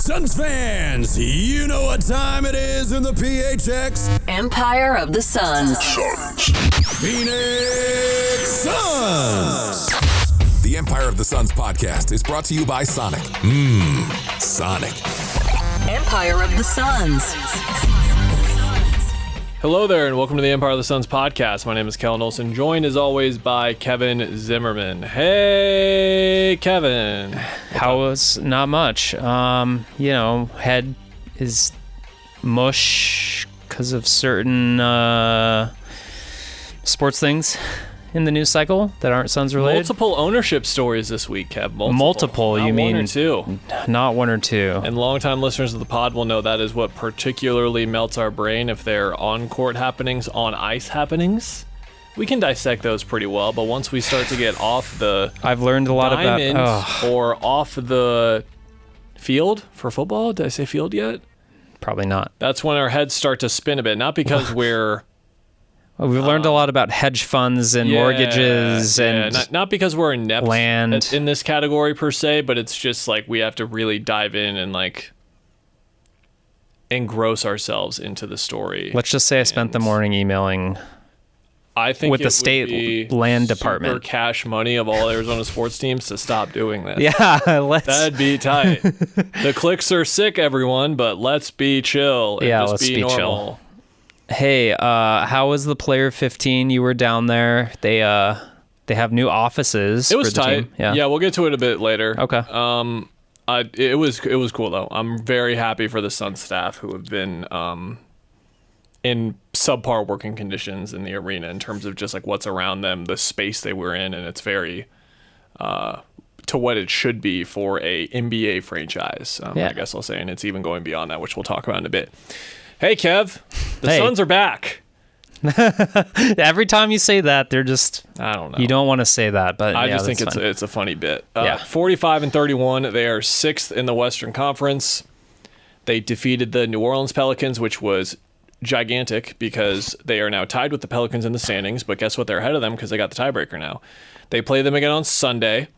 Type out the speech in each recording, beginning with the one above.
Suns fans, you know what time it is in the PHX. Empire of the Suns. Phoenix Suns. The Empire of the Suns podcast is brought to you by Sonic. Sonic. Empire of the Suns. Hello there, and welcome to the Empire of the Suns podcast. My name is Kellan Olson, joined as always by Kevin Zimmerman. Hey, Kevin. How was not much. Head is mush because of certain sports things in the news cycle that aren't Suns related. Multiple ownership stories this week, Kev. Multiple, Not you mean? one or two. Not one or two. And longtime listeners of the pod will know that is what particularly melts our brain if they're on-court happenings, on-ice happenings. We can dissect those pretty well, but once we start to get off the I've learned a lot diamond about or off the field for football, did I say field yet? Probably not. That's when our heads start to spin a bit. Not because we're... We've learned a lot about hedge funds and mortgages and not because we're inept land in this category per se, but it's just like we have to really dive in and like engross ourselves into the story. Let's just say I spent the morning emailing with the state land department. Super cash money of all Arizona sports teams to stop doing that. Yeah, that'd be tight. The clicks are sick, everyone, but let's be chill. And just let's be normal. chill. Hey, how was the Player 15? You were down there. They have new offices. It was for the tight. Team. Yeah, we'll get to it a bit later. Okay. It was cool though. I'm very happy for the Suns staff who have been in subpar working conditions in the arena in terms of just like what's around them, the space they were in, and it's very to what it should be for a NBA franchise. I guess I'll say, and it's even going beyond that, which we'll talk about in a bit. Hey, Kev, the Suns are back. Every time you say that, they're just... I don't know. You don't want to say that, but I just think fun. it's a funny bit. 45-31, they are 6th in the Western Conference. They defeated the New Orleans Pelicans, which was gigantic because they are now tied with the Pelicans in the standings, but guess what? They're ahead of them because they got the tiebreaker now. They play them again on Sunday.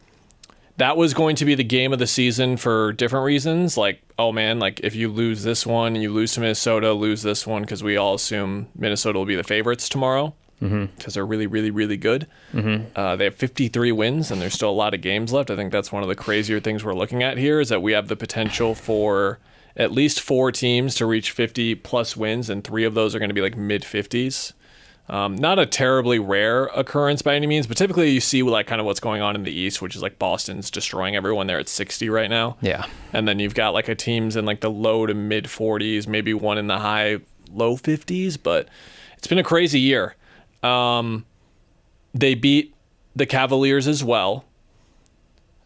That was going to be the game of the season for different reasons. Like, oh man, like if you lose this one and you lose to Minnesota, lose this one because we all assume Minnesota will be the favorites tomorrow because they're really, really, really good. They have 53 wins and there's still a lot of games left. I think that's one of the crazier things we're looking at here is that we have the potential for at least 4 teams to reach 50 plus wins, and 3 of those are going to be like mid 50s. Not a terribly rare occurrence by any means, but typically you see like kind of what's going on in the East, which is like Boston's destroying everyone. They're at 60 right now. Yeah. And then you've got like a teams in like the low to mid 40s, maybe one in the high low 50s, but it's been a crazy year. They beat the Cavaliers as well.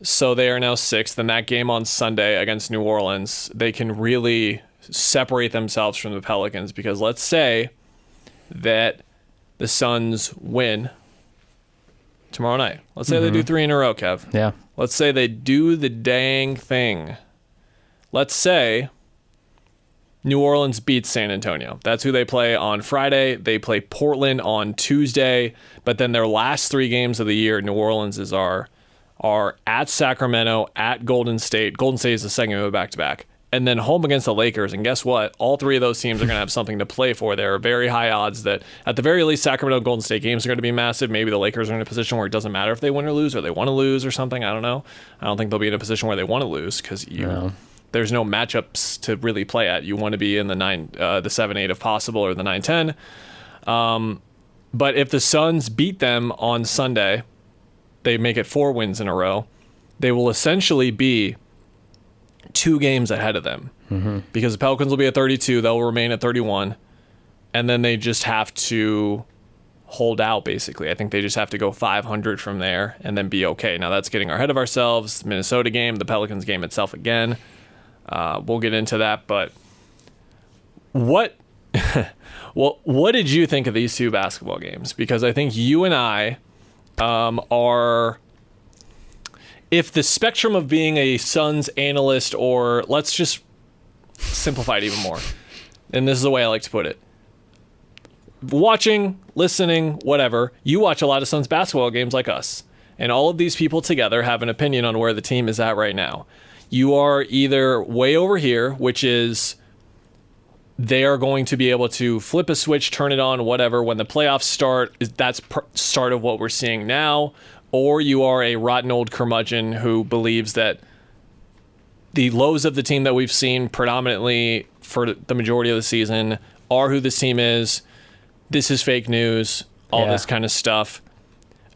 So they are now 6th. And that game on Sunday against New Orleans, they can really separate themselves from the Pelicans because let's say that the Suns win tomorrow night. Let's say they do 3 in a row, Kev. Yeah. Let's say they do the dang thing. Let's say New Orleans beats San Antonio. That's who they play on Friday. They play Portland on Tuesday. But then their last 3 games of the year, New Orleans are at Sacramento, at Golden State. Golden State is the second of a back-to-back. And then home against the Lakers. And guess what? All 3 of those teams are going to have something to play for. There are very high odds that, at the very least, Sacramento Golden State games are going to be massive. Maybe the Lakers are in a position where it doesn't matter if they win or lose, or they want to lose or something. I don't know. I don't think they'll be in a position where they want to lose because there's no matchups to really play at. You want to be in the 7-8 if possible, or the 9-10. But if the Suns beat them on Sunday, they make it 4 wins in a row. They will essentially be 2 games ahead of them because the Pelicans will be at 32. They'll remain at 31. And then they just have to hold out, basically. I think they just have to go 500 from there and then be okay. Now, that's getting ahead of ourselves. Minnesota game, the Pelicans game itself again. We'll get into that. But what did you think of these 2 basketball games? Because I think you and I are... If the spectrum of being a Suns analyst, or let's just simplify it even more, and this is the way I like to put it, watching, listening, whatever, you watch a lot of Suns basketball games like us, and all of these people together have an opinion on where the team is at right now. You are either way over here, which is they are going to be able to flip a switch, turn it on, whatever. When the playoffs start, that's start of what we're seeing now. Or you are a rotten old curmudgeon who believes that the lows of the team that we've seen predominantly for the majority of the season are who this team is. This is fake news, all this kind of stuff.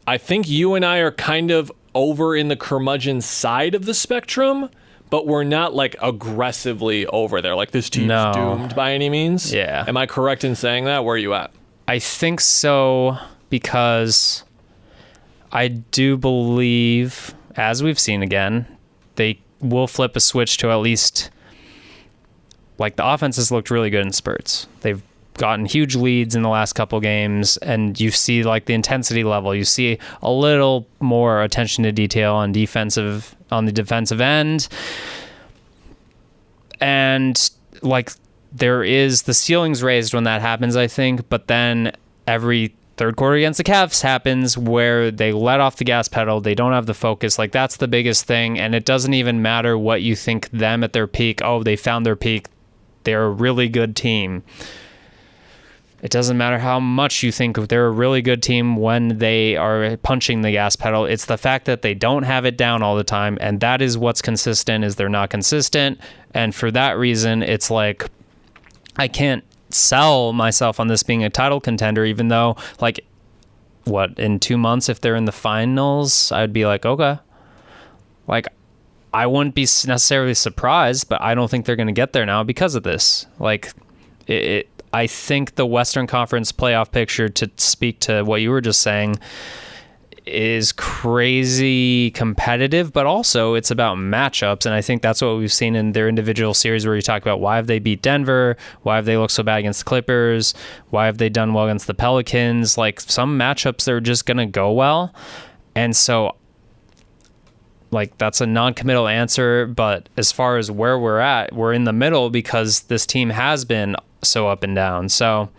I think you and I are kind of over in the curmudgeon side of the spectrum, but we're not like aggressively over there. Like this team's doomed by any means. Yeah. Am I correct in saying that? Where are you at? I think so, because I do believe, as we've seen again, they will flip a switch to at least, like, the offense has looked really good in spurts. They've gotten huge leads in the last couple games, and you see like the intensity level. You see a little more attention to detail on the defensive end, and like there is the ceiling's raised when that happens, I think. But then every third quarter against the Cavs happens where they let off the gas pedal. They don't have the focus. Like, that's the biggest thing. And it doesn't even matter what you think them at their peak. Oh, they found their peak. They're a really good team. It doesn't matter how much you think they're a really good team when they are punching the gas pedal. It's the fact that they don't have it down all the time, and that is what's consistent, is they're not consistent. And for that reason, it's like, I can't sell myself on this being a title contender, even though, like, what, in 2 months, if they're in the finals, I'd be like, okay. Like, I wouldn't be necessarily surprised, but I don't think they're going to get there now because of this. Like, I think the Western Conference playoff picture, to speak to what you were just saying, is crazy competitive, but also it's about matchups. And I think that's what we've seen in their individual series, where you talk about why have they beat Denver? Why have they looked so bad against the Clippers? Why have they done well against the Pelicans? Like, some matchups, they're just going to go well. And so, like, that's a non-committal answer. But as far as where we're at, we're in the middle because this team has been so up and down. So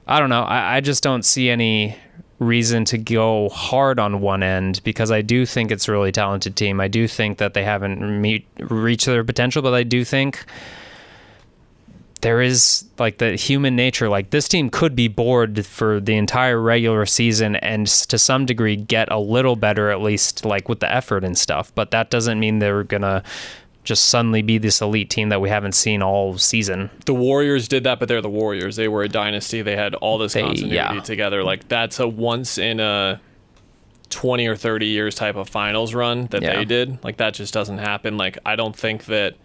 I don't know. I just don't see any reason to go hard on one end, because I do think it's a really talented team. I do think that they haven't reached their potential, but I do think there is, like, the human nature. Like, this team could be bored for the entire regular season and to some degree get a little better, at least, like, with the effort and stuff. But that doesn't mean they're gonna just suddenly be this elite team that we haven't seen all season. The Warriors did that, but they're the Warriors. They were a dynasty. They had all this continuity together. Like, that's a once in a 20 or 30 years type of finals run that they did. Like, that just doesn't happen. Like, I don't think that,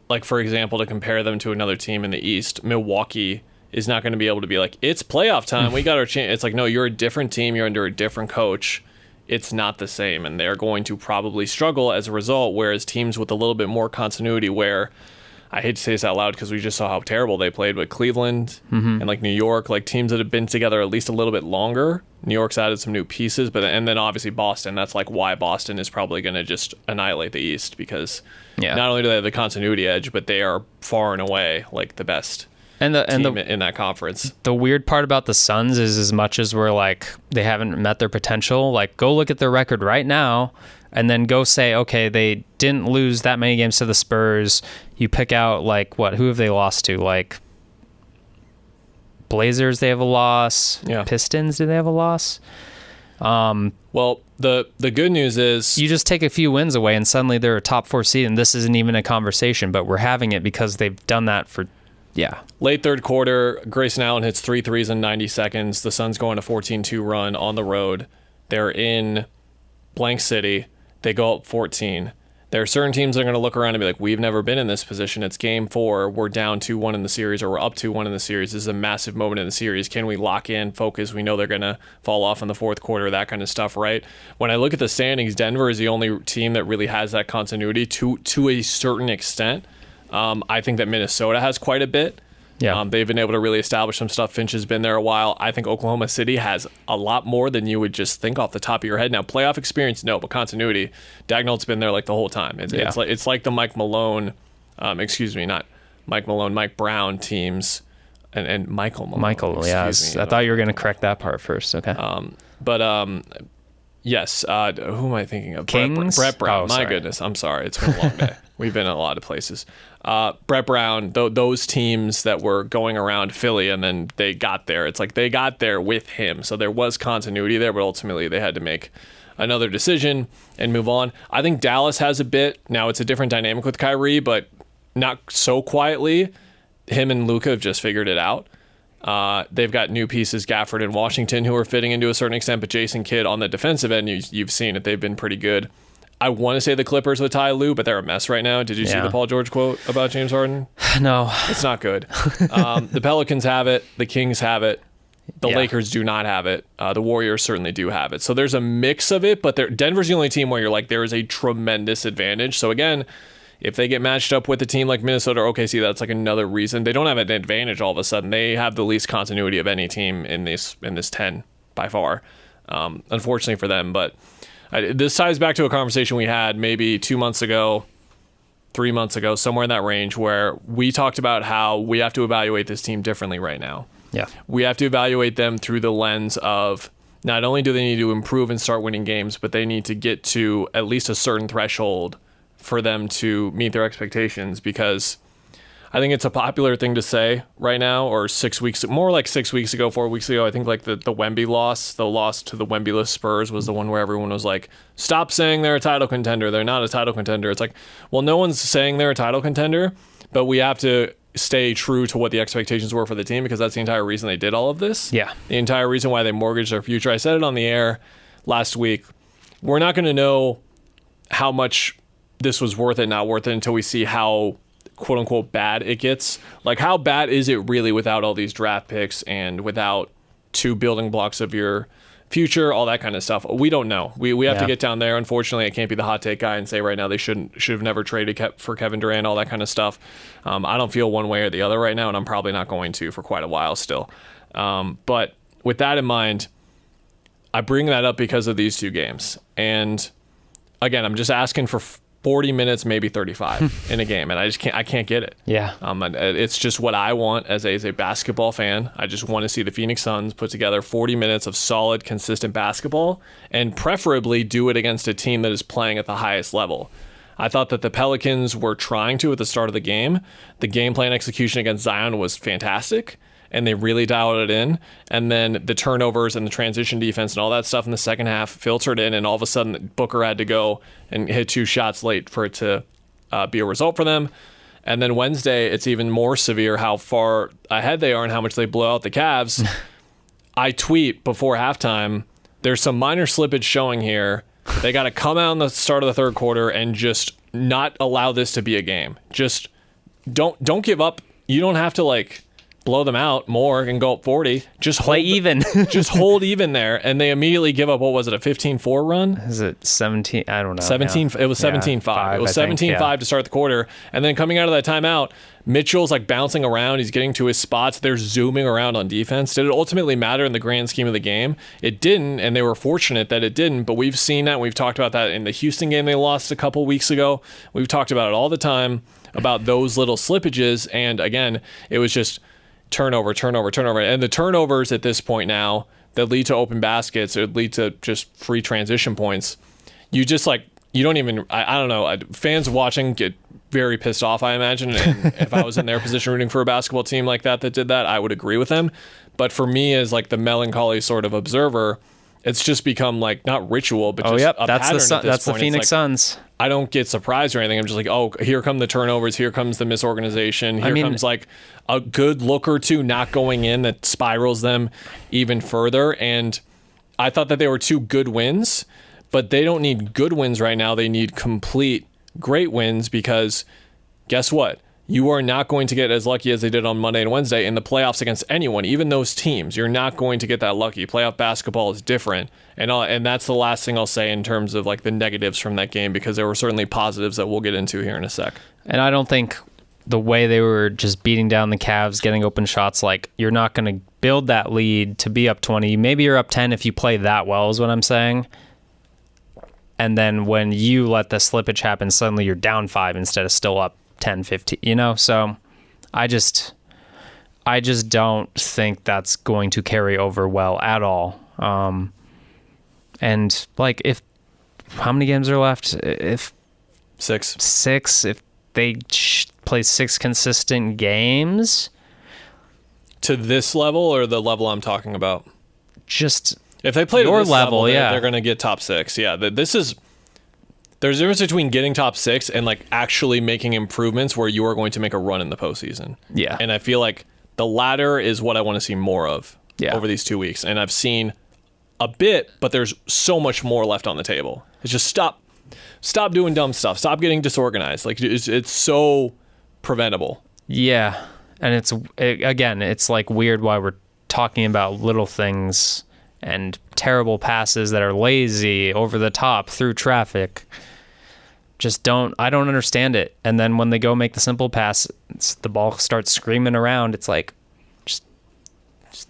like, for example, to compare them to another team in the East, Milwaukee is not going to be able to be like, it's playoff time, we got our chance. It's like, no, you're a different team. You're under a different coach. It's not the same, and they're going to probably struggle as a result, whereas teams with a little bit more continuity, where, I hate to say this out loud because we just saw how terrible they played, but Cleveland and, like, New York, like, teams that have been together at least a little bit longer. New York's added some new pieces, and then obviously Boston. That's, like, why Boston is probably going to just annihilate the East, because not only do they have the continuity edge, but they are far and away, like, the best team in that conference. The weird part about the Suns is, as much as we're like, they haven't met their potential, like, go look at their record right now and then go say, okay, they didn't lose that many games to the Spurs. You pick out, like, who have they lost to? Like, Blazers, they have a loss. Pistons, do they have a loss? Well, the good news is, you just take a few wins away and suddenly they're a top 4 seed, and this isn't even a conversation, but we're having it because they've done that for late third quarter. Grayson Allen hits 3 threes in 90 seconds. The Suns go on a 14-2 run on the road. They're in blank city. They go up 14. There are certain teams that are going to look around and be like, we've never been in this position. It's game 4. We're down 2-1 in the series, or we're up 2-1 in the series. This is a massive moment in the series. Can we lock in, focus? We know they're going to fall off in the fourth quarter, that kind of stuff, right? When I look at the standings, Denver is the only team that really has that continuity to a certain extent. I think that Minnesota has quite a bit. They've been able to really establish some stuff. Finch has been there a while. I think Oklahoma City has a lot more than you would just think off the top of your head. Now, playoff experience, no, but continuity. Dagnall's been there, like, the whole time. It's like the Mike Malone, not Mike Malone, Mike Brown teams, and Michael Malone. I thought you were going to correct that part first. Okay. Yes. Who am I thinking of? Kings? Brett Brown. Oh, My sorry. goodness. I'm sorry. It's been a long day. We've been in a lot of places. Brett Brown, those teams that were going around Philly and then they got there. It's like they got there with him. So there was continuity there, but ultimately they had to make another decision and move on. I think Dallas has a bit. Now it's a different dynamic with Kyrie, but not so quietly. Him and Luka have just figured it out. They've got new pieces, Gafford and Washington, who are fitting into a certain extent, but Jason Kidd on the defensive end, you've seen it. They've been pretty good. I want to say the Clippers with Ty Lue, but they're a mess right now. Did you see the Paul George quote about James Harden? No. It's not good. The Pelicans have it. The Kings have it. The Lakers do not have it. The Warriors certainly do have it. So there's a mix of it, but Denver's the only team where you're like, there is a tremendous advantage. So again, if they get matched up with a team like Minnesota or OKC, that's like another reason. They don't have an advantage all of a sudden. They have the least continuity of any team in this 10 by far, unfortunately for them. But this ties back to a conversation we had maybe 2 months ago, 3 months ago, somewhere in that range, where we talked about how we have to evaluate this team differently right now. Yeah. We have to evaluate them through the lens of not only do they need to improve and start winning games, but they need to get to at least a certain threshold for them to meet their expectations, because I think it's a popular thing to say right now, or 6 weeks, more like 6 weeks ago, 4 weeks ago. I think like the Wemby loss, the loss to the Wemby-less Spurs was the one where everyone was like, stop saying they're a title contender. They're not a title contender. It's like, well, no one's saying they're a title contender, but we have to stay true to what the expectations were for the team, because that's the entire reason they did all of this. Yeah. The entire reason why they mortgaged their future. I said it on the air last week. We're not going to know how much this was worth it, not worth it, until we see how quote unquote bad it gets. Like, how bad is it really without all these draft picks and without two building blocks of your future, all that kind of stuff? We don't know. We have to get down there. Unfortunately, I can't be the hot take guy and say right now they should have never traded for Kevin Durant, all that kind of stuff. I don't feel one way or the other right now, and I'm probably not going to for quite a while still. But with that in mind, I bring that up because of these two games. And again, I'm just asking for 40 minutes, maybe 35 in a game, and I can't get it. Yeah. It's just what I want as a basketball fan. I just want to see the Phoenix Suns put together 40 minutes of solid, consistent basketball, and preferably do it against a team that is playing at the highest level. I thought that the Pelicans were trying to at the start of the game. The game plan execution against Zion was fantastic, and they really dialed it in. And then the turnovers and the transition defense and all that stuff in the second half filtered in, and all of a sudden Booker had to go and hit 2 shots late for it to be a result for them. And then Wednesday, it's even more severe how far ahead they are and how much they blow out the Cavs. I tweet before halftime, there's some minor slippage showing here. They got to come out in the start of the third quarter and just not allow this to be a game. Just don't give up. You don't have to like blow them out more and go up 40. Just play even. Just hold even there. And they immediately give up, what was it, a 15-4 run? Is it 17? I don't know. 17. Yeah. It was 17-5. It was 17-5 to start the quarter. And then coming out of that timeout, Mitchell's like bouncing around. He's getting to his spots. They're zooming around on defense. Did it ultimately matter in the grand scheme of the game? It didn't, and they were fortunate that it didn't. But we've seen that. We've talked about that in the Houston game they lost a couple weeks ago. We've talked about it all the time, about those little slippages. And again, it was just turnover. And the turnovers at this point now that lead to open baskets or lead to just free transition points, you just like, you don't even, I don't know, fans watching get very pissed off, I imagine. And if I was in their position rooting for a basketball team like that did that, I would agree with them. But for me, as like the melancholy sort of observer, it's just become like not ritual, but just a pattern at this point. That's the Phoenix Suns. I don't get surprised or anything. I'm just like, oh, here come the turnovers. Here comes the misorganization. Here comes like a good look or two not going in that spirals them even further. And I thought that they were 2 good wins, but they don't need good wins right now. They need complete great wins, because guess what? You are not going to get as lucky as they did on Monday and Wednesday in the playoffs against anyone, even those teams. You're not going to get that lucky. Playoff basketball is different. And that's the last thing I'll say in terms of like the negatives from that game, because there were certainly positives that we'll get into here in a sec. And I don't think the way they were just beating down the Cavs, getting open shots, like you're not going to build that lead to be up 20. Maybe you're up 10 if you play that well is what I'm saying. And then when you let the slippage happen, suddenly you're down 5 instead of still up 10, 15, you know? So I just don't think that's going to carry over well at all. And like, if how many games are left? If 6. If they play 6 consistent games to this level or the level I'm talking about, just if they play to your this level, they're going to get top 6. Yeah, there's a difference between getting top 6 and like actually making improvements where you are going to make a run in the postseason. Yeah, and I feel like the latter is what I want to see more of over these 2 weeks, and I've seen a bit, but there's so much more left on the table. It's just stop doing dumb stuff. Stop getting disorganized. Like it's so preventable. Yeah, and it's like weird why we're talking about little things and terrible passes that are lazy, over the top, through traffic. I don't understand it. And then when they go make the simple pass, the ball starts screaming around. It's like,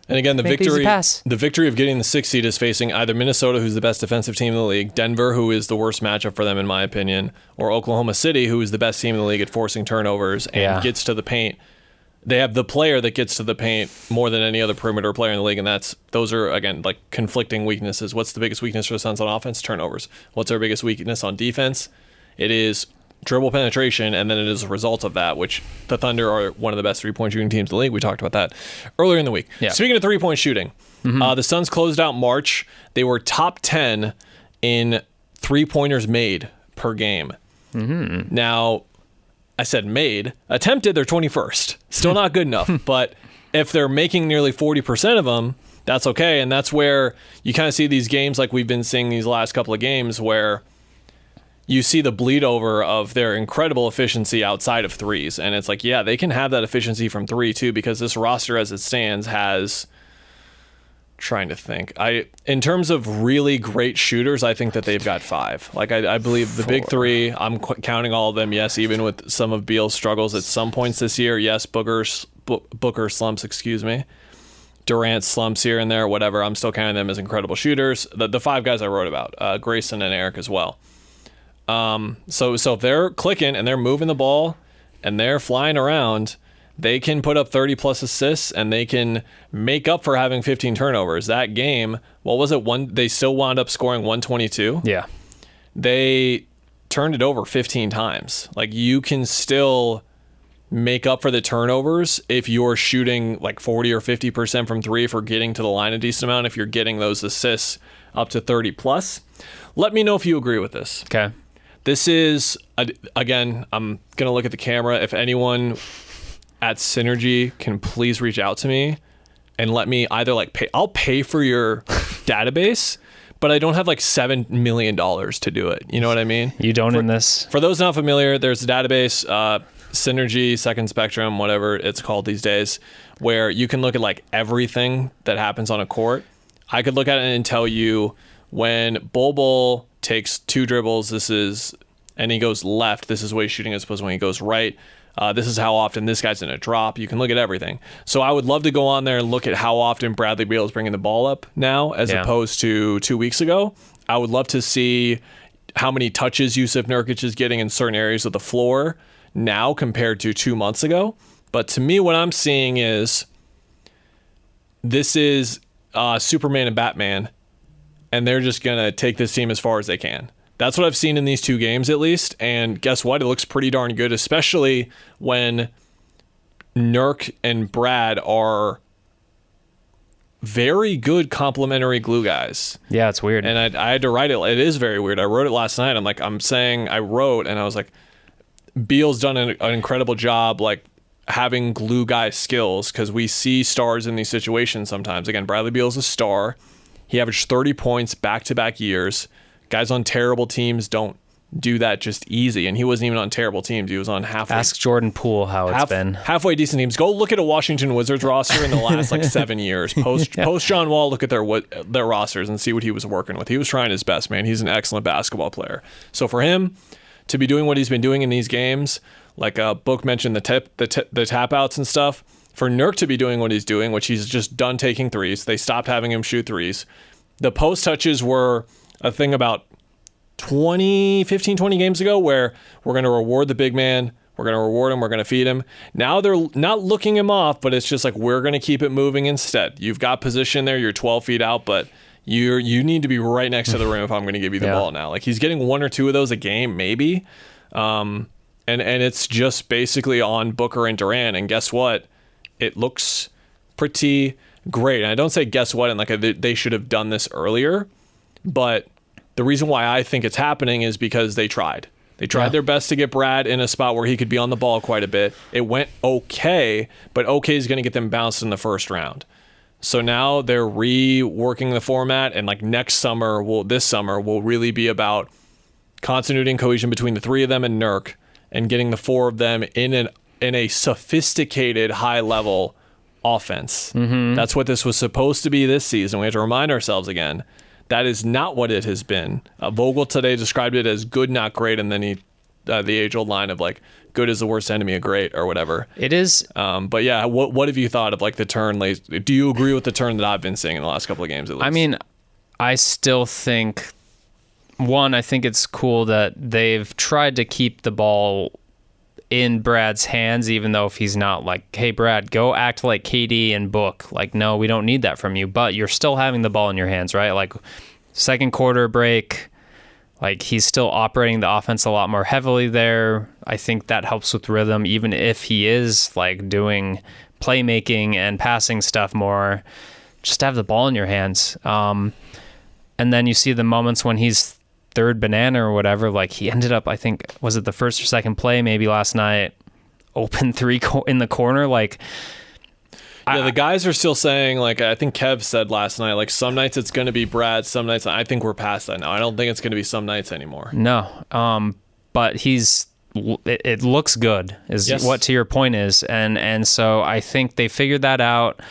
and again, the make the easy pass. victory of getting the 6th seed is facing either Minnesota, who's the best defensive team in the league, Denver, who is the worst matchup for them in my opinion, or Oklahoma City, who is the best team in the league at forcing turnovers and gets to the paint. They have the player that gets to the paint more than any other perimeter player in the league, and those are, again, like conflicting weaknesses. What's the biggest weakness for the Suns on offense? Turnovers. What's their biggest weakness on defense? It is dribble penetration, and then it is a result of that, which the Thunder are one of the best three-point shooting teams in the league. We talked about that earlier in the week. Yeah. Speaking of three-point shooting, the Suns closed out March. They were top 10 in three-pointers made per game. Now, I said made. Attempted, they're 21st. Still not good enough, but if they're making nearly 40% of them, that's okay, and that's where you kind of see these games like we've been seeing these last couple of games where you see the bleed over of their incredible efficiency outside of threes. And it's like, yeah, they can have that efficiency from 3 too, because this roster as it stands has, trying to think, in terms of really great shooters, I think that they've got 5. Like I believe the 4. big 3, I'm counting all of them. Yes, even with some of Beal's struggles at some points this year. Yes, Booker slumps, Durant slumps here and there, whatever. I'm still counting them as incredible shooters. The 5 guys I wrote about, Grayson and Eric as well. So if they're clicking and they're moving the ball and they're flying around, they can put up 30 plus assists and they can make up for having 15 turnovers. That game, what was it? They still wound up scoring 122. Yeah. They turned it over 15 times. Like, you can still make up for the turnovers if you're shooting like 40 or 50% from 3 for getting to the line a decent amount. If you're getting those assists up to 30 plus, let me know if you agree with this. Okay. This is, again, I'm going to look at the camera. If anyone at Synergy can please reach out to me and let me either I'll pay for your database, but I don't have like $7 million to do it. You know what I mean? You don't in this. For those not familiar, there's a database, Synergy, Second Spectrum, whatever it's called these days, where you can look at like everything that happens on a court. I could look at it and tell you when Bol takes 2 dribbles, and he goes left, this is what he's shooting, as opposed to when he goes right. This is how often this guy's in a drop. You can look at everything. So I would love to go on there and look at how often Bradley Beal is bringing the ball up now, as opposed to 2 weeks ago. I would love to see how many touches Yusuf Nurkic is getting in certain areas of the floor now compared to 2 months ago. But to me, what I'm seeing is this is Superman and Batman, and they're just going to take this team as far as they can. That's what I've seen in these 2 games, at least. And guess what? It looks pretty darn good, especially when Nurk and Brad are very good complementary glue guys. Yeah, it's weird. And I had to write it. It is very weird. I wrote it last night. I wrote, and I was like, Beal's done an incredible job, like, having glue guy skills, because we see stars in these situations sometimes. Again, Bradley Beal's a star. He averaged 30 points back-to-back years. Guys on terrible teams don't do that just easy, and he wasn't even on terrible teams. He was on halfway. Ask Jordan Poole how it's been. Halfway decent teams. Go look at a Washington Wizards roster in the last 7 years. Post John Wall, look at their rosters and see what he was working with. He was trying his best, man. He's an excellent basketball player. So for him to be doing what he's been doing in these games, like Book mentioned the tap outs and stuff, for Nurk to be doing what he's doing, which he's just done taking threes. They stopped having him shoot threes. The post touches were a thing about 20 games ago, where we're going to reward the big man, we're going to reward him, we're going to feed him. Now they're not looking him off, but it's just like, we're going to keep it moving instead. You've got position there, you're 12 feet out, but You need to be right next to the rim if I'm going to give you the ball now. Like, he's getting 1 or 2 of those a game, maybe. And it's just basically on Booker and Durant. And guess what? It looks pretty great. And I don't say guess what, and like they should have done this earlier. But the reason why I think it's happening is because they tried. They tried their best to get Brad in a spot where he could be on the ball quite a bit. It went okay, but okay is going to get them bounced in the first round. So now they're reworking the format, and like this summer will really be about continuity and cohesion between the 3 of them and Nurk, and getting the 4 of them in a sophisticated high level offense. That's what this was supposed to be this season. We have to remind ourselves again. That is not what it has been. Vogel today described it as good, not great, and then the age-old line of like, good is the worst enemy of great, or whatever. It is. But yeah, what have you thought of like the turn? Do you agree with the turn that I've been seeing in the last couple of games at least? I mean, I still think, I think it's cool that they've tried to keep the ball in Brad's hands, even though if he's not like, hey, Brad, go act like KD and Book. Like, no, we don't need that from you. But you're still having the ball in your hands, right? Like, second quarter break, like, he's still operating the offense a lot more heavily there. I think that helps with rhythm, even if he is like doing playmaking and passing stuff more. Just have the ball in your hands. And then you see the moments when he's third banana or whatever, like he ended up, I think, was it the first or second play maybe last night, open 3 in the corner, like. Yeah, the guys are still saying, like, I think Kev said last night, like, some nights it's going to be Brad, some nights, I think we're past that now. I don't think it's going to be some nights anymore. No, but it looks good, is what to your point is. And so I think they figured that out.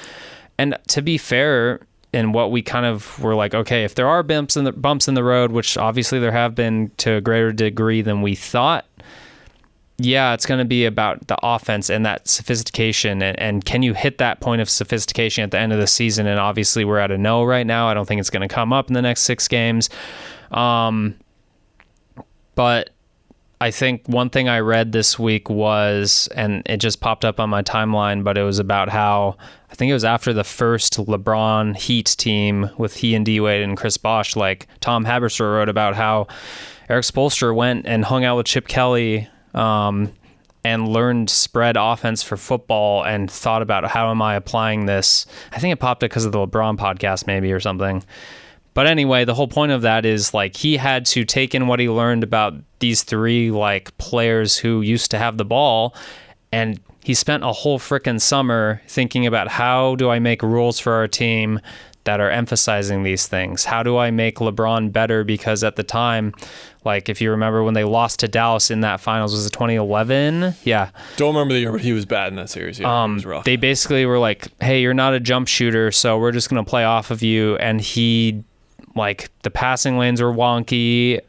And to be fair, in what we kind of were like, okay, if there are bumps in the road, which obviously there have been to a greater degree than we thought, yeah, it's going to be about the offense and that sophistication. And can you hit that point of sophistication at the end of the season? And obviously we're at a no right now. I don't think it's going to come up in the next 6 games. But I think one thing I read this week was, and it just popped up on my timeline, but it was about how, I think it was after the first LeBron Heat team with he and D-Wade and Chris Bosh, like Tom Haberstroh wrote about how Eric Spoelstra went and hung out with Chip Kelly and learned spread offense for football and thought about how am I applying this. I think it popped up because of the LeBron podcast maybe or something. But anyway, the whole point of that is like he had to take in what he learned about these 3 like players who used to have the ball, and he spent a whole frickin' summer thinking about how do I make rules for our team that are emphasizing these things? How do I make LeBron better? Because at the time, like if you remember when they lost to Dallas in that finals, was it 2011? Yeah. Don't remember the year, but he was bad in that series. Yeah, it was rough. They basically were like, hey, you're not a jump shooter, so we're just going to play off of you. And he, like, the passing lanes were wonky.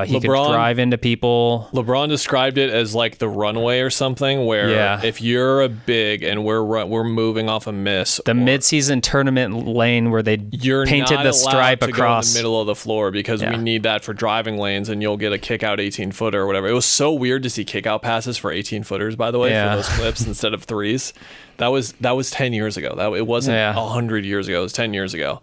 He could drive into people. LeBron described it as like the runway or something, where if you're a big and we're moving off a miss, the midseason tournament lane where they painted the stripe across, go in the middle of the floor because we need that for driving lanes, and you'll get a kick out 18-footer or whatever. It was so weird to see kick out passes for 18-footers, by the way, for those clips instead of threes. That was 10 years ago. It wasn't 100 years ago. It was 10 years ago.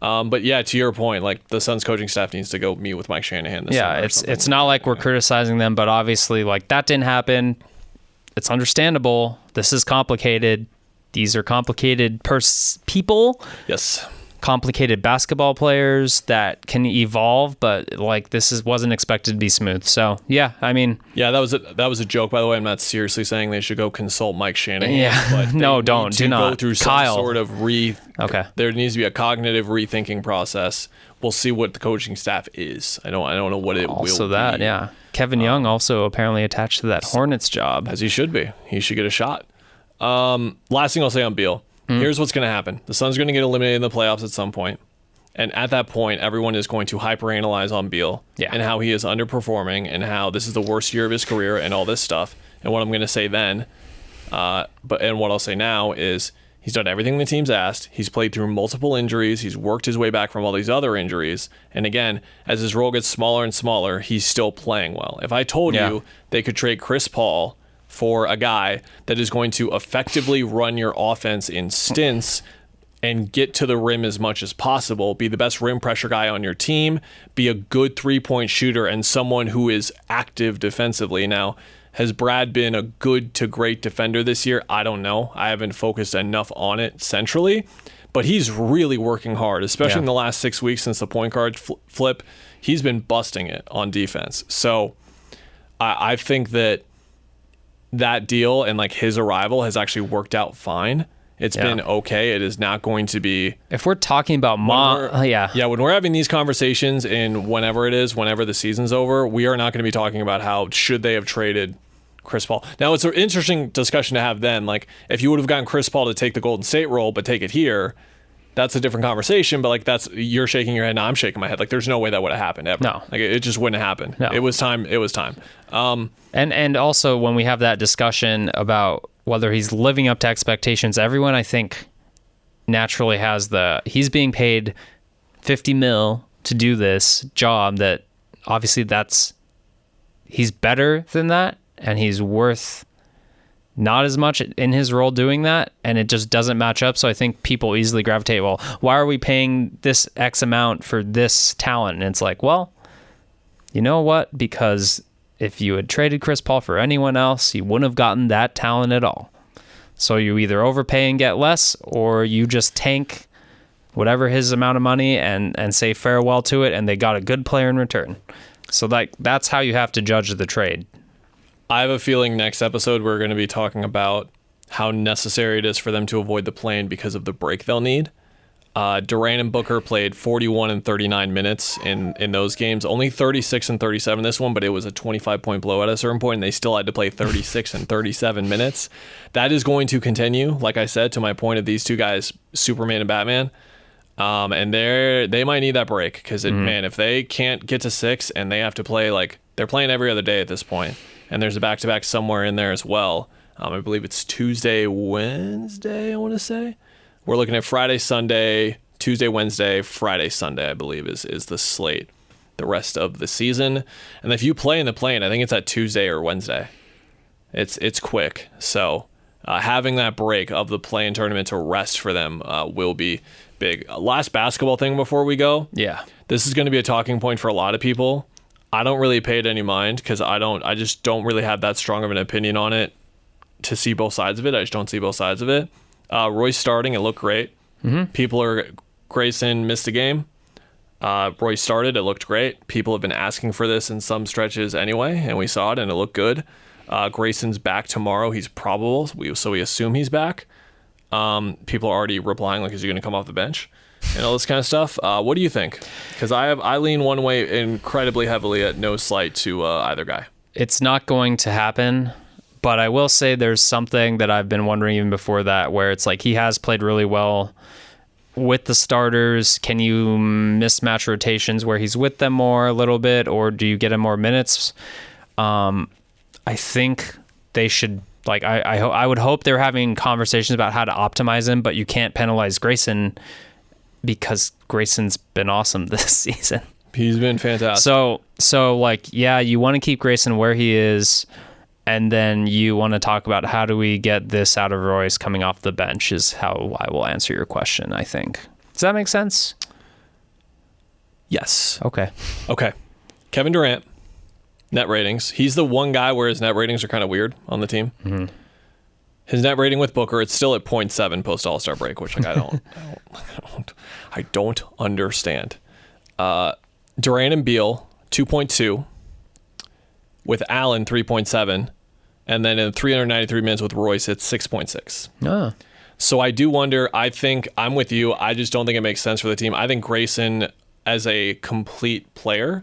But yeah, to your point, like the Suns coaching staff needs to go meet with Mike Shanahan this summer. It's not like we're criticizing them, but obviously like that didn't happen. It's understandable. This is complicated. These are complicated people. Yes. Complicated basketball players that can evolve, but like wasn't expected to be smooth. So yeah, I mean, that was a joke, by the way. I'm not seriously saying they should go consult Mike Shanahan. Yeah, but no, don't do not go through Kyle. Some sort of Okay, there needs to be a cognitive rethinking process. We'll see what the coaching staff is. I don't know what it will be. Also that, yeah. Kevin Young also apparently attached to that Hornets job, as he should be. He should get a shot. Last thing I'll say on Beal. Here's what's going to happen. The Suns are going to get eliminated in the playoffs at some point. And at that point, everyone is going to hyperanalyze on Beal and how he is underperforming and how this is the worst year of his career and all this stuff. And what I'm going to say then, and what I'll say now is he's done everything the team's asked. He's played through multiple injuries. He's worked his way back from all these other injuries. And again, as his role gets smaller and smaller, he's still playing well. If I told you they could trade Chris Paul for a guy that is going to effectively run your offense in stints and get to the rim as much as possible, be the best rim pressure guy on your team, be a good three-point shooter, and someone who is active defensively. Now, has Brad been a good to great defender this year? I don't know. I haven't focused enough on it centrally, but he's really working hard, especially in the last 6 weeks since the point guard flip. He's been busting it on defense. So I think that deal and like his arrival has actually worked out fine. It's been okay. It is not going to be. If we're talking about when we're having these conversations in whenever the season's over, we are not going to be talking about how should they have traded Chris Paul. Now, it's an interesting discussion to have then. Like, if you would have gotten Chris Paul to take the Golden State role, but take it here, that's a different conversation. But like, you're shaking your head. No, I'm shaking my head. Like, there's no way that would have happened ever. No, like it just wouldn't have happened. No. It was time. And also when we have that discussion about whether he's living up to expectations, everyone I think naturally has he's being paid $50 million to do this job that obviously he's better than that and he's worth not as much in his role doing that, and it just doesn't match up. So I think people easily gravitate, well, why are we paying this X amount for this talent? And it's like, well, you know what? Because if you had traded Chris Paul for anyone else, you wouldn't have gotten that talent at all. So you either overpay and get less, or you just tank whatever his amount of money and say farewell to it, and they got a good player in return. So that's how you have to judge the trade. I have a feeling next episode we're going to be talking about how necessary it is for them to avoid the play-in because of the break they'll need. Durant and Booker played 41 and 39 minutes in those games. Only 36 and 37 this one, but it was a 25-point blowout at a certain point, and they still had to play 36 and 37 minutes. That is going to continue, like I said, to my point of these two guys, Superman and Batman. And they might need that break because, man, if they can't get to 6 and they have to play, like, they're playing every other day at this point, and there's a back-to-back somewhere in there as well. I believe it's Tuesday, Wednesday, I want to say. We're looking at Friday, Sunday, Tuesday, Wednesday, Friday, Sunday, I believe is the slate the rest of the season. And if you play in the play-in, I think it's at Tuesday or Wednesday. It's quick. So having that break of the play-in tournament to rest for them will be big. Last basketball thing before we go. Yeah. This is going to be a talking point for a lot of people. I don't really pay it any mind because I just don't really have that strong of an opinion on it to see both sides of it. I just don't see both sides of it. Royce starting, it looked great. Mm-hmm. Grayson missed a game. Royce started, it looked great. People have been asking for this in some stretches anyway, and we saw it, and it looked good. Grayson's back tomorrow. He's probable, so we assume he's back. People are already replying, like, is he going to come off the bench? And all this kind of stuff. What do you think? Because I lean one way incredibly heavily at no slight to either guy. It's not going to happen. But I will say there's something that I've been wondering even before that, where it's like he has played really well with the starters. Can you mismatch rotations where he's with them more a little bit, or do you get him more minutes? I think they should, like, I would hope they're having conversations about how to optimize him, but you can't penalize Grayson because Grayson's been awesome this season. He's been fantastic. So like, yeah, you want to keep Grayson where he is. And then you want to talk about how do we get this out of Royce coming off the bench is how I will answer your question, I think. Does that make sense? Yes. Okay. Kevin Durant, net ratings. He's the one guy where his net ratings are kind of weird on the team. Mm-hmm. His net rating with Booker, it's still at 0.7 post All-Star break, which like I don't understand. Durant and Beal, 2.2. With Allen, 3.7. And then in 393 minutes with Royce, it's 6.6. Oh. So I do wonder, I think, I'm with you, I just don't think it makes sense for the team. I think Grayson, as a complete player,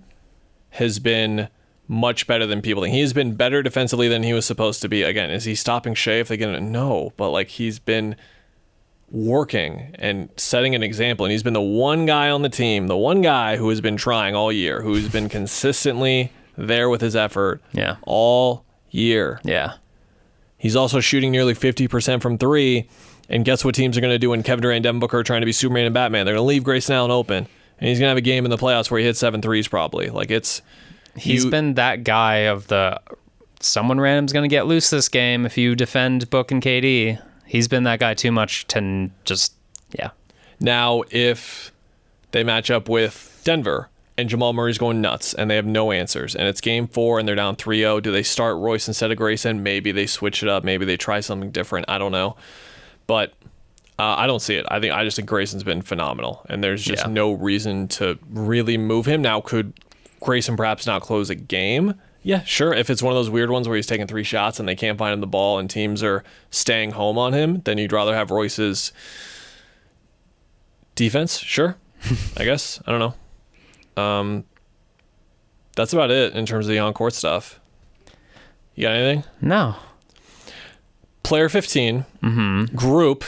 has been much better than people think. He's been better defensively than he was supposed to be. Again, is he stopping Shea if they get it? No, but like he's been working and setting an example, and he's been the one guy on the team, the one guy who has been trying all year, who's been consistently there with his effort all year. Yeah. He's also shooting nearly 50% from 3. And guess what teams are going to do when Kevin Durant and Devin Booker are trying to be Superman and Batman? They're going to leave Grayson Allen open. And he's going to have a game in the playoffs where he hits 7 threes probably. Like he's been that guy of someone random's going to get loose this game if you defend Book and KD. He's been that guy too much to just, Now, if they match up with Denver and Jamal Murray's going nuts and they have no answers and it's game 4 and they're down 3-0, do they start Royce instead of Grayson? Maybe they switch it up. Maybe they try something different. I don't know. But I don't see it. I just think Grayson's been phenomenal, and there's just no reason to really move him. Now, could Grayson perhaps not close a game? Yeah, sure. If it's one of those weird ones where he's taking 3 shots and they can't find him the ball and teams are staying home on him, then you'd rather have Royce's defense? Sure. I guess. I don't know. That's about it in terms of the on-court stuff. You got anything? No. Player 15, group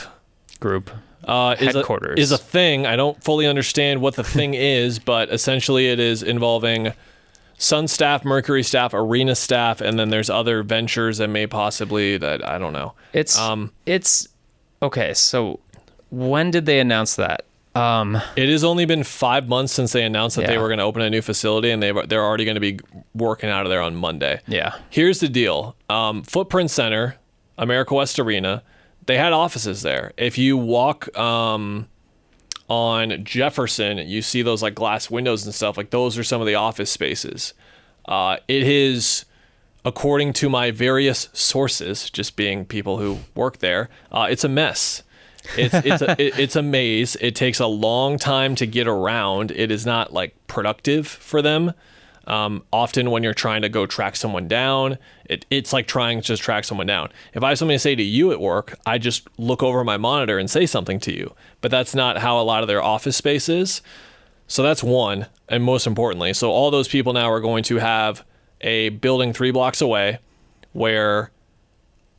Headquarters is a thing. I don't fully understand what the thing is, but essentially it is involving Sun staff, Mercury staff, Arena staff, and then there's other ventures that may possibly, that I don't know. It's okay. So when did they announce that? It has only been 5 months since they announced that they were going to open a new facility, and they're already going to be working out of there on Monday. Yeah. Here's the deal. Footprint Center, America West Arena, they had offices there. If you walk on Jefferson, you see those like glass windows and stuff. Like those are some of the office spaces. It is, according to my various sources, just being people who work there, it's a mess. It's a maze. It takes a long time to get around. It is not like productive for them. Often when you're trying to go track someone down, it's like trying to just track someone down. If I have something to say to you at work, I just look over my monitor and say something to you. But that's not how a lot of their office space is. So that's one. And most importantly, so all those people now are going to have a building 3 blocks away where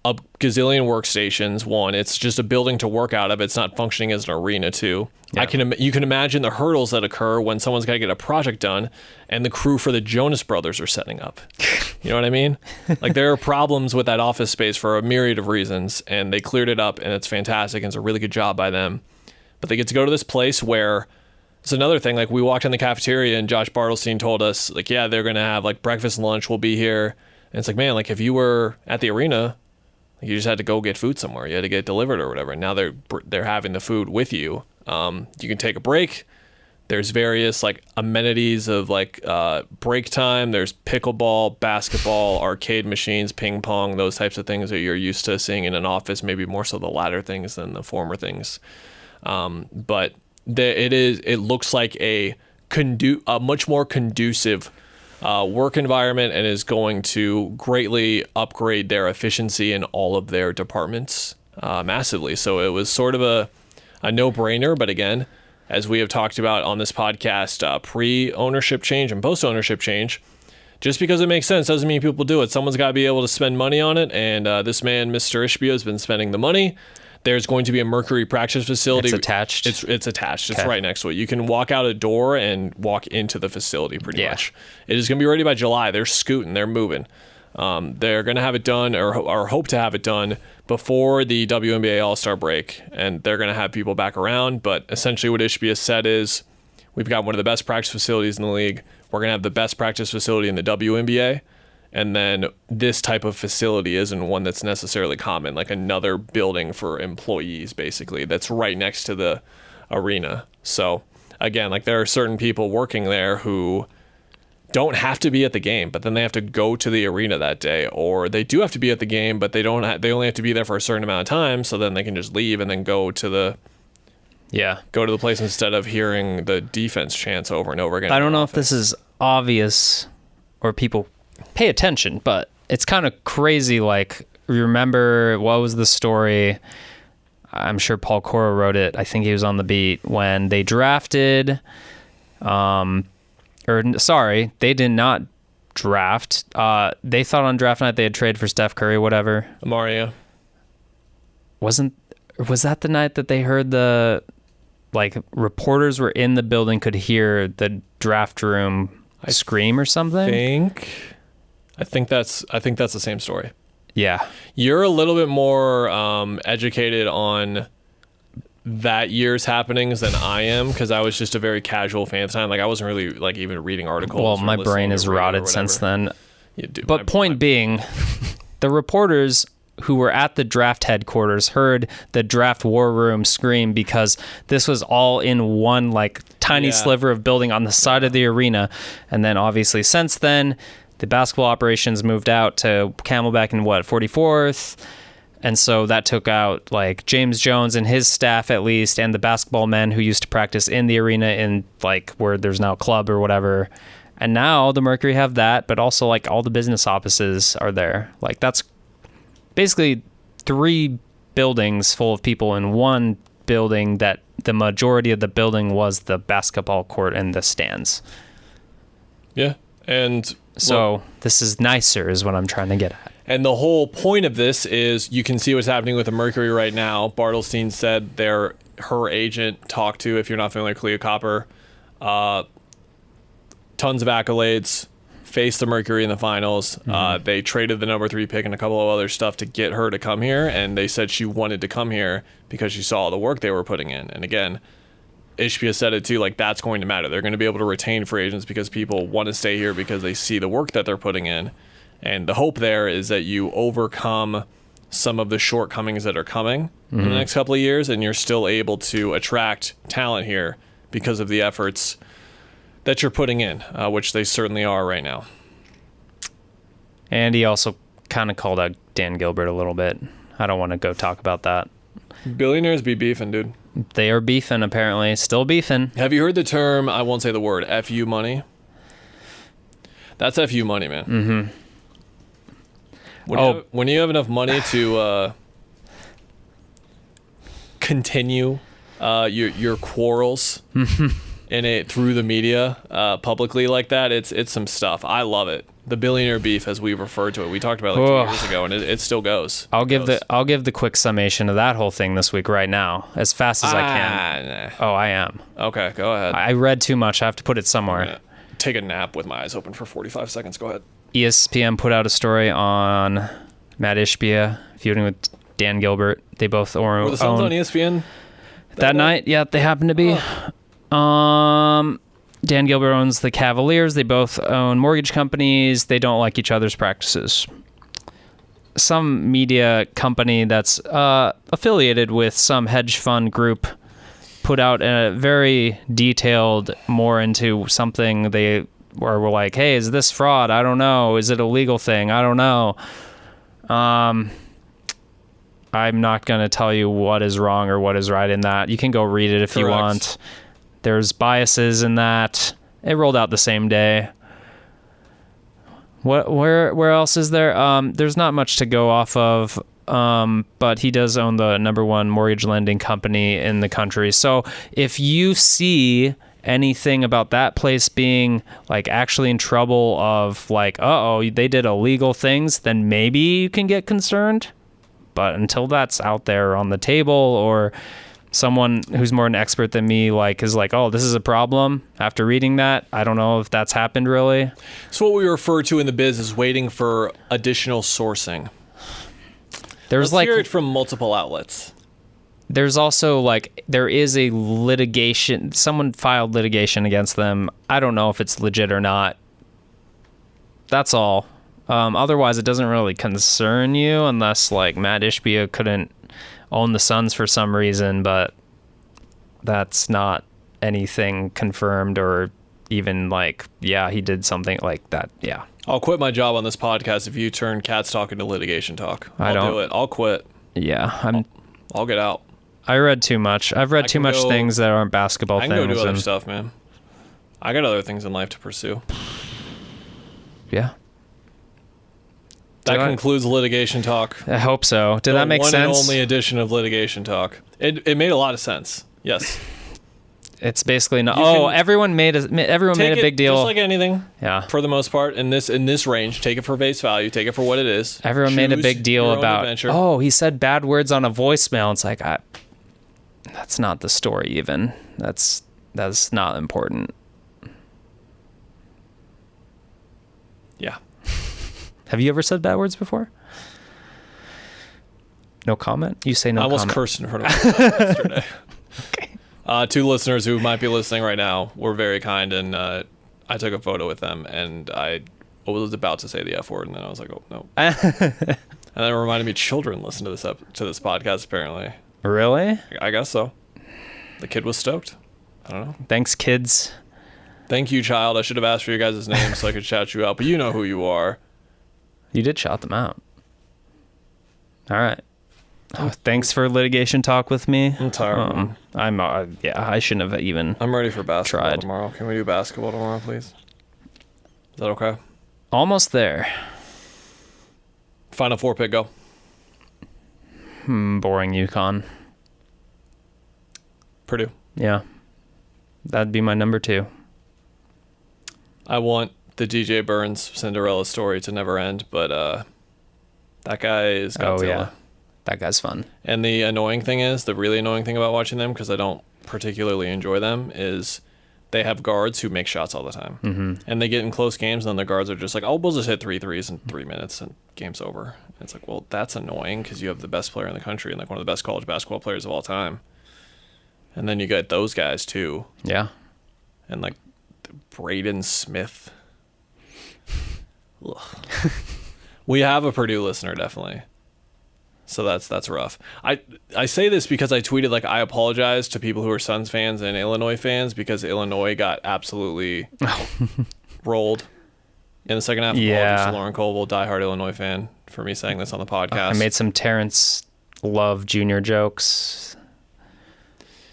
a gazillion workstations. One, it's just a building to work out of. It's not functioning as an arena. Two, you can imagine the hurdles that occur when someone's got to get a project done and the crew for the Jonas Brothers are setting up. You know what I mean? Like there are problems with that office space for a myriad of reasons, and they cleared it up, and it's fantastic, and it's a really good job by them. But they get to go to this place where it's another thing. Like we walked in the cafeteria and Josh Bartelstein told us, like, yeah, they're going to have like breakfast and lunch will be here. And it's like, man, like if you were at the arena, you just had to go get food somewhere. You had to get it delivered or whatever. And now they're having the food with you. You can take a break. There's various like amenities of like break time. There's pickleball, basketball, arcade machines, ping pong, those types of things that you're used to seeing in an office. Maybe more so the latter things than the former things. But it looks like a much more conducive work environment, and is going to greatly upgrade their efficiency in all of their departments massively. So it was sort of a no-brainer, but again, as we have talked about on this podcast, pre-ownership change and post-ownership change, just because it makes sense doesn't mean people do it. Someone's got to be able to spend money on it, and this man, Mr. Ishbia, has been spending the money. There's going to be a Mercury practice facility. It's attached? It's attached. It's right next to it. You can walk out a door and walk into the facility pretty much. It is going to be ready by July. They're scooting. They're moving. They're going to have it done or hope to have it done before the WNBA All-Star break, and they're going to have people back around. But essentially what Ishbia said is, we've got one of the best practice facilities in the league. We're going to have the best practice facility in the WNBA. And then this type of facility isn't one that's necessarily common, like another building for employees, basically, that's right next to the arena. So, again, like there are certain people working there who don't have to be at the game, but then they have to go to the arena that day, or they do have to be at the game, but they only have to be there for a certain amount of time, so then they can just leave and then go to the place instead of hearing the defense chants over and over again. I don't know if this is obvious or people pay attention, but it's kind of crazy. Like, remember, what was the story? I'm sure Paul Cora wrote it. I think he was on the beat when they drafted, they did not draft. They thought on draft night they had traded for Steph Curry, whatever. Mario. Was that the night that they heard the, like, reporters were in the building, could hear the draft room scream or something? I think that's the same story. Yeah. You're a little bit more educated on that year's happenings than I am, because I was just a very casual fan at the time. Like I wasn't really like even reading articles. Well, my brain is rotted since then. You do. But point being, the reporters who were at the draft headquarters heard the draft war room scream because this was all in one like tiny sliver of building on the side of the arena. And then obviously since then, the basketball operations moved out to Camelback in 44th. And so that took out like James Jones and his staff at least, and the basketball men who used to practice in the arena in like where there's now a club or whatever. And now the Mercury have that, but also like all the business offices are there. Like that's basically 3 buildings full of people in one building that the majority of the building was the basketball court and the stands. Yeah. And so this is nicer is what I'm trying to get at. And the whole point of this is you can see what's happening with the Mercury right now. Bartelstein said her agent talked to, if you're not familiar, Cleo Copper, tons of accolades, faced the Mercury in the finals. They traded the number 3 pick and a couple of other stuff to get her to come here. And they said she wanted to come here because she saw the work they were putting in. And again, Ishbia said it too, like that's going to matter. They're going to be able to retain free agents because people want to stay here because they see the work that they're putting in. And the hope there is that you overcome some of the shortcomings that are coming in the next couple of years, and you're still able to attract talent here because of the efforts that you're putting in, which they certainly are right now. And he also kind of called out Dan Gilbert a little bit. I don't want to go talk about that. Billionaires be beefing, dude. They are beefing, apparently. Still beefing. Have you heard the term, I won't say the word, FU money? That's FU money, man. Mm-hmm. When you have enough money to continue your quarrels in it through the media publicly like that, it's some stuff. I love it. The billionaire beef, as we referred to it, we talked about it like 2 years ago, and it still goes. I'll give the quick summation of that whole thing this week right now, as fast as I can. Nah. Oh, I am. Okay, go ahead. I read too much. I have to put it somewhere. Take a nap with my eyes open for 45 seconds. Go ahead. ESPN put out a story on Matt Ishbia feuding with Dan Gilbert. They both Were the Suns on ESPN that night? Yeah, they happened to be. Dan Gilbert owns the Cavaliers. They both own mortgage companies. They don't like each other's practices. Some media company that's affiliated with some hedge fund group put out a very detailed, more into something they were like, hey, is this fraud? I don't know. Is it a legal thing? I don't know. I'm not going to tell you what is wrong or what is right in that. You can go read it if you want. There's biases in that. It rolled out the same day. Where else is there? There's not much to go off of. But he does own the number 1 mortgage lending company in the country. So if you see anything about that place being like actually in trouble of like, they did illegal things, then maybe you can get concerned. But until that's out there on the table, or someone who's more an expert than me is like, oh, this is a problem after reading that, I don't know if that's happened really. So what we refer to in the biz is waiting for additional sourcing. Let's hear it from multiple outlets. There's also there is a litigation. Someone filed litigation against them. I don't know if it's legit or not. That's all. Otherwise, it doesn't really concern you unless Matt Ishbia couldn't own the Suns for some reason, but that's not anything confirmed or even he did something like that. Yeah. I'll quit my job on this podcast if you turn Cats Talk into litigation talk. I'll do it. I'll quit. Yeah. I'll get out. I read too much. I've read too much things that aren't basketball things. I can go do other stuff, man. I got other things in life to pursue. Yeah. That concludes litigation talk. I hope so. Did that make sense? One and only edition of litigation talk. It made a lot of sense. Yes. It's basically not. Everyone made a big deal. Just like anything. Yeah. For the most part, in this range, take it for face value. Take it for what it is. Everyone made a big deal about. He said bad words on a voicemail. It's like, that's not the story. Even that's not important. Yeah. Have you ever said bad words before? No comment. You say no comment. I almost cursed in front of myself yesterday. Okay. 2 listeners who might be listening right now were very kind, and I took a photo with them, and I was about to say the F word, and then I was like, oh, no. And then it reminded me children listen to this podcast, apparently. Really? I guess so. The kid was stoked. I don't know. Thanks, kids. Thank you, child. I should have asked for your guys' names so I could shout you out, but you know who you are. You did shout them out. All right. Oh, thanks for litigation talk with me. I'm tired. I shouldn't have even. I'm ready for basketball tried. tomorrow. Can we do basketball tomorrow, please? Is that okay? Almost there. Final 4 pick, go. Boring UConn. Purdue. Yeah. That'd be my number 2. I want the DJ Burns Cinderella story to never end, but that guy is Godzilla. Oh, yeah. That guy's fun. And the really annoying thing about watching them, because I don't particularly enjoy them, is they have guards who make shots all the time. Mm-hmm. And they get in close games, and then the guards are just like, oh, we'll just hit 3 threes in 3 minutes, and game's over. And it's like, well, that's annoying, because you have the best player in the country and like one of the best college basketball players of all time. And then you get those guys, too. Yeah. And like Braden Smith. We have a Purdue listener, definitely. So that's rough. I say this because I tweeted, like, I apologize to people who are Suns fans and Illinois fans because Illinois got absolutely rolled in the second half. Yeah. Apologies to Lauren Colville, diehard Illinois fan, for me saying this on the podcast. I made some Terrence Love Jr. jokes.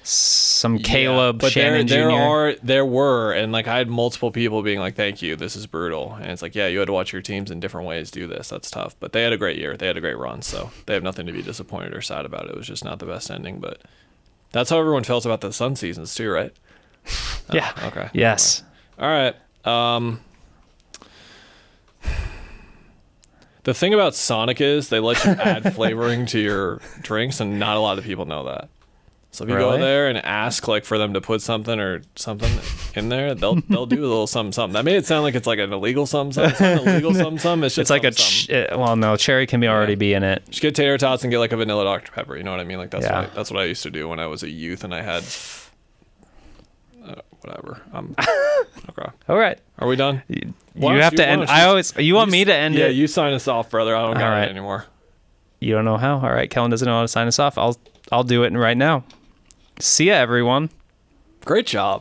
Some Caleb Shannon Jr. There were, and like I had multiple people being like, "Thank you, this is brutal," and it's like, yeah, you had to watch your teams in different ways do this. That's tough, but they had a great year. They had a great run, so they have nothing to be disappointed or sad about. It was just not the best ending, but that's how everyone felt about the Sun seasons too, right? Yeah. Okay. Yes. All right. The thing about Sonic is they let you add flavoring to your drinks, and not a lot of people know that. So if you go there and ask like for them to put something in there, they'll do a little something. That made it sound like it's like an illegal something. It's not illegal something. It's just like no, cherry can already be in it. Just get tater tots and get like a vanilla Dr. Pepper. You know what I mean? Like that's what I used to do when I was a youth and I had whatever. Okay. All right. Are we done? You have to end. You want me to end it? Yeah, you sign us off, brother. I don't got it anymore. You don't know how? All right. Kellan doesn't know how to sign us off. I'll do it right now. See ya, everyone. Great job.